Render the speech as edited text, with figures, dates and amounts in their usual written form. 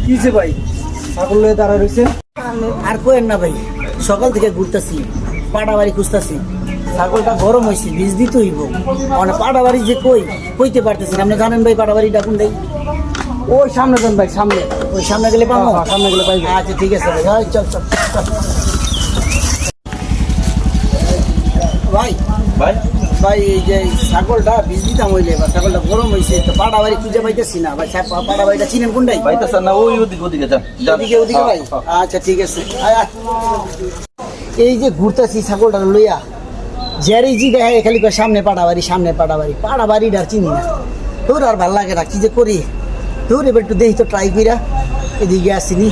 কিছে ভাই ছাগল লয়ে দাঁড়া রয়েছে আর কোয়েন না ভাই, সকাল থেকে ঘুরতেছি, পাড়া বাড়ি খুঁজতেছি, ছাগলটা গরম হয়েছে, বীজ দিতে হইব। মানে পাড়া বাড়ি যে কইতে পারতেছি না। আপনি জানেন ভাই পাড়া বাড়ি ডাকুন দেই? ওই সামনে যান ভাই, সামনে। ওই সামনে গেলে পাবো? সামনে গেলে পাইবো। আচ্ছা ঠিক আছে ভাই, হয় চল চল ভাই। ভাই ভাই এই যে ছাগলটা বীজ দিতাম হইলে, বা ছাগলটা গরম হয়েছে, তো পাড়া বাড়ি খুঁজে পাইতেছি না ভাই। পাড়া বাড়িটা চিনেন কোনটাই? পাইতেছেন না? ওই ওদিকে যান। ওদিকে ওদিকে ভাই। আচ্ছা ঠিক আছে। আয় আয়। এই যে ঘুরতেছি ছাগলটা লইয়া, যার এই জিগা হ্যাঁ খালি সামনে পাড়া বাড়ি, সামনে পাড়া বাড়ি, পাড়া বাড়িটা আর চিনি না। তোর আর ভাল লাগে না, কি যে করি। তোর এবার একটু দেখি তো ট্রাই কইরা, এদিকে আসিনি।